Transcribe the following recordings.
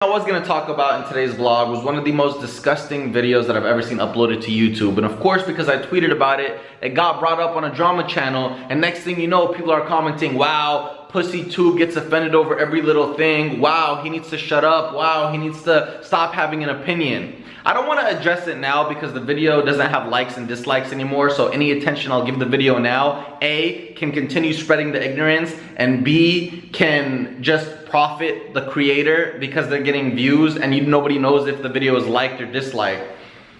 I was going to talk about in today's vlog was one of the most disgusting videos that I've ever seen uploaded to YouTube. And of course, because I tweeted about it, it got brought up on a drama channel. And next thing you know, people are commenting, wow, FouseyTube gets offended over every little thing. Wow, he needs to shut up. Wow, he needs to stop having an opinion. I don't want to address it now because the video doesn't have likes and dislikes anymore. So any attention I'll give the video now, A, can continue spreading the ignorance, and B, can just profit the creator because they're getting views and nobody knows if the video is liked or disliked.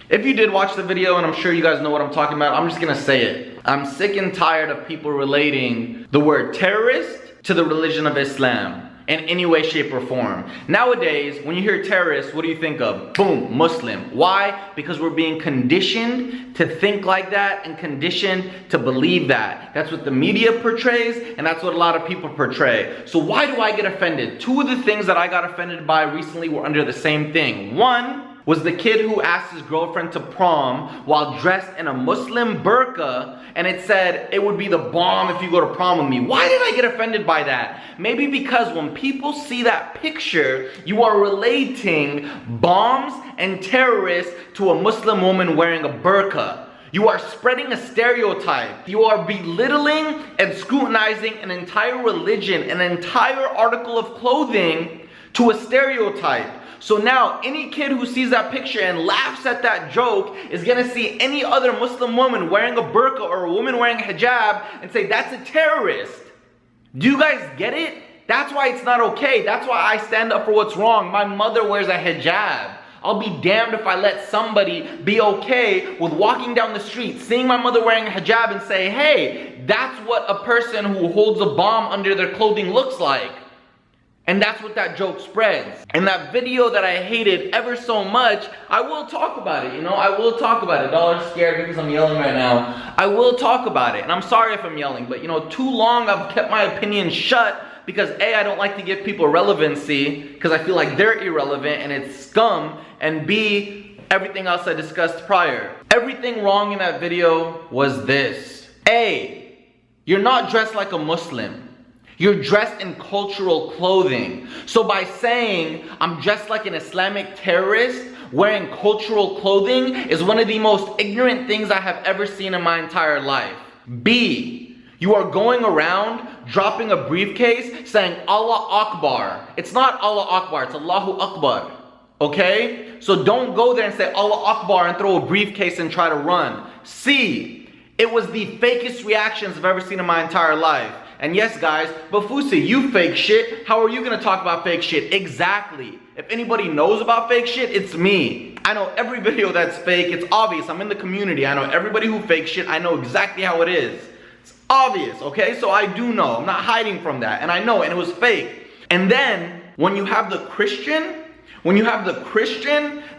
If you did watch the video, and I'm sure you guys know what I'm talking about, I'm just gonna say it. I'm sick and tired of people relating the word terrorist to the religion of Islam in any way, shape, or form. Nowadays, when you hear terrorist, what do you think of? Boom, Muslim. Why? Because we're being conditioned to think like that and conditioned to believe that. That's what the media portrays, and that's what a lot of people portray. So why do I get offended? Two of the things that I got offended by recently were under the same thing. One was the kid who asked his girlfriend to prom while dressed in a Muslim burqa, and it said it would be the bomb if you go to prom with me. Why did I get offended by that? Maybe because when people see that picture, you are relating bombs and terrorists to a Muslim woman wearing a burqa. You are spreading a stereotype. You are belittling and scrutinizing an entire religion, an entire article of clothing to a stereotype. So now, any kid who sees that picture and laughs at that joke is gonna see any other Muslim woman wearing a burqa or a woman wearing a hijab and say, that's a terrorist. Do you guys get it? That's why it's not okay. That's why I stand up for what's wrong. My mother wears a hijab. I'll be damned if I let somebody be okay with walking down the street, seeing my mother wearing a hijab and say, hey, that's what a person who holds a bomb under their clothing looks like. And that's what that joke spreads. And that video that I hated ever so much, I will talk about it, I will talk about it. Y'all are scared because I'm yelling right now. I will talk about it. And I'm sorry if I'm yelling, but too long I've kept my opinion shut because A, I don't like to give people relevancy because I feel like they're irrelevant and it's scum. And B, everything else I discussed prior. Everything wrong in that video was this. A, you're not dressed like a Muslim. You're dressed in cultural clothing. So by saying I'm dressed like an Islamic terrorist wearing cultural clothing is one of the most ignorant things I have ever seen in my entire life. B, you are going around dropping a briefcase saying Allah Akbar. It's not Allah Akbar, it's Allahu Akbar. Okay? So don't go there and say Allah Akbar and throw a briefcase and try to run. C, it was the fakest reactions I've ever seen in my entire life. And yes, guys, but Fousey, you fake shit. How are you gonna talk about fake shit? Exactly. If anybody knows about fake shit, it's me. I know every video that's fake. It's obvious. I'm in the community. I know everybody who fakes shit. I know exactly how it is. It's obvious, okay? So I do know. I'm not hiding from that. And I know, and it was fake. And then, when you have the Christian,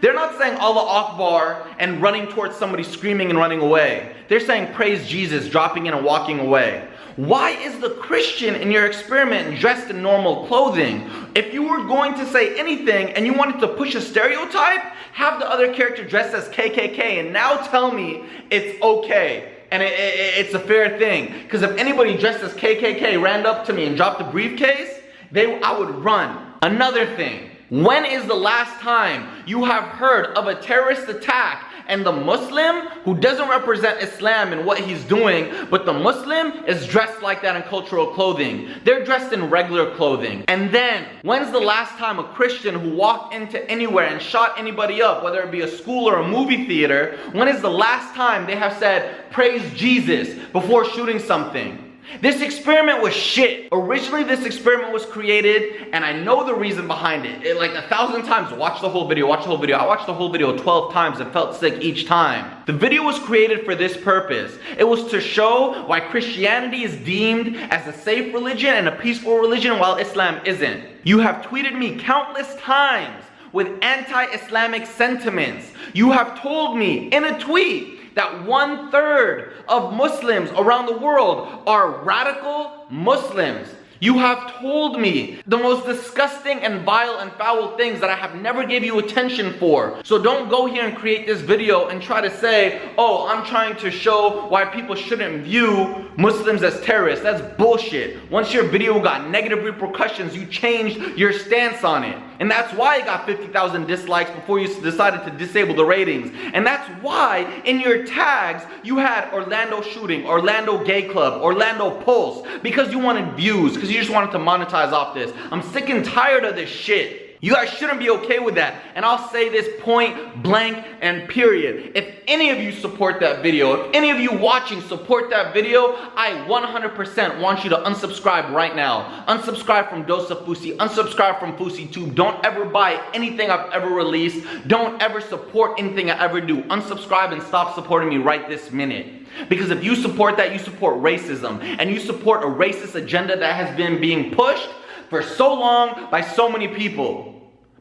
they're not saying Allah Akbar and running towards somebody screaming and running away. They're saying praise Jesus, dropping in and walking away. Why is the Christian in your experiment dressed in normal clothing? If you were going to say anything and you wanted to push a stereotype, have the other character dressed as KKK and now tell me it's okay and it's a fair thing. Because if anybody dressed as KKK ran up to me and dropped a briefcase, I would run. Another thing, when is the last time you have heard of a terrorist attack and the Muslim who doesn't represent Islam in what he's doing, but the Muslim is dressed like that in cultural clothing? They're dressed in regular clothing. And then, when's the last time a Christian who walked into anywhere and shot anybody up, whether it be a school or a movie theater, when is the last time they have said, praise Jesus, before shooting something? This experiment was shit. Originally, this experiment was created, and I know the reason behind it. Like 1,000 times, watch the whole video, watch the whole video. I watched the whole video 12 times and felt sick each time. The video was created for this purpose. It was to show why Christianity is deemed as a safe religion and a peaceful religion while Islam isn't. You have tweeted me countless times with anti-Islamic sentiments. You have told me in a tweet that 1/3 of Muslims around the world are radical Muslims. You have told me the most disgusting and vile and foul things that I have never gave you attention for. So don't go here and create this video and try to say, oh, I'm trying to show why people shouldn't view Muslims as terrorists. That's bullshit. Once your video got negative repercussions, you changed your stance on it. And that's why it got 50,000 dislikes before you decided to disable the ratings. And that's why in your tags you had Orlando shooting, Orlando gay club, Orlando pulse, because you wanted views, because you just wanted to monetize off this. I'm sick and tired of this shit. You guys shouldn't be okay with that. And I'll say this point blank and period. If any of you support that video, if any of you watching support that video, I 100% want you to unsubscribe right now. Unsubscribe from Dose of Fousey. Unsubscribe from FouseyTube. Don't ever buy anything I've ever released. Don't ever support anything I ever do. Unsubscribe and stop supporting me right this minute. Because if you support that, you support racism. And you support a racist agenda that has been being pushed for so long by so many people.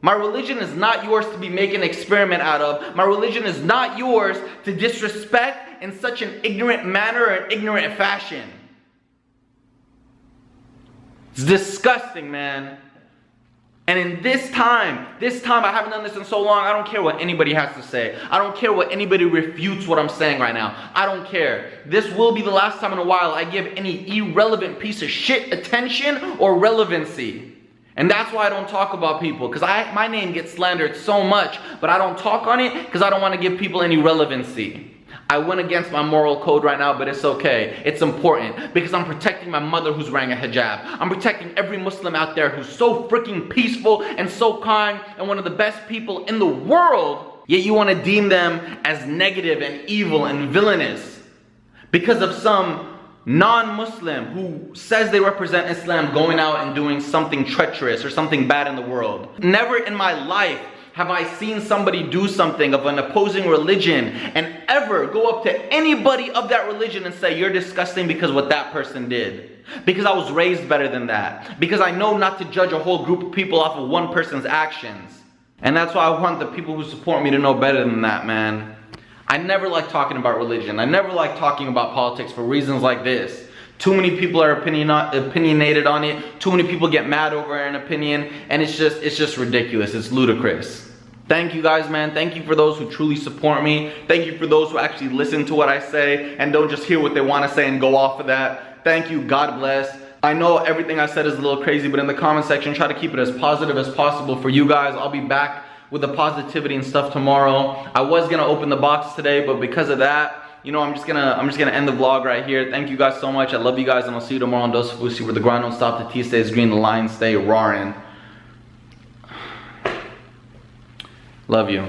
My religion is not yours to be making an experiment out of. My religion is not yours to disrespect in such an ignorant manner or an ignorant fashion. It's disgusting, man. And in this time, I haven't done this in so long, I don't care what anybody has to say. I don't care what anybody refutes what I'm saying right now. I don't care. This will be the last time in a while I give any irrelevant piece of shit attention or relevancy. And that's why I don't talk about people, because my name gets slandered so much, but I don't talk on it because I don't want to give people any relevancy. I went against my moral code right now, but it's okay. It's important because I'm protecting my mother who's wearing a hijab. I'm protecting every Muslim out there who's so freaking peaceful and so kind and one of the best people in the world, yet you want to deem them as negative and evil and villainous because of some non-Muslim who says they represent Islam going out and doing something treacherous or something bad in the world. Never in my life have I seen somebody do something of an opposing religion and ever go up to anybody of that religion and say, you're disgusting because what that person did. Because I was raised better than that. Because I know not to judge a whole group of people off of one person's actions. And that's why I want the people who support me to know better than that, man. I never like talking about religion. I never like talking about politics for reasons like this. Too many people are opinionated on it. Too many people get mad over an opinion, and it's just ridiculous. It's ludicrous. Thank you guys, man. Thank you for those who truly support me. Thank you for those who actually listen to what I say and don't just hear what they want to say and go off of that. Thank you. God bless. I know everything I said is a little crazy, but in the comment section, try to keep it as positive as possible for you guys. I'll be back with the positivity and stuff tomorrow. I was gonna open the box today, but because of that, you know, I'm just gonna end the vlog right here. Thank you guys so much. I love you guys, and I'll see you tomorrow on Dose of Fousey, where the grind don't stop, the tea stays green, the lions stay roaring. Love you.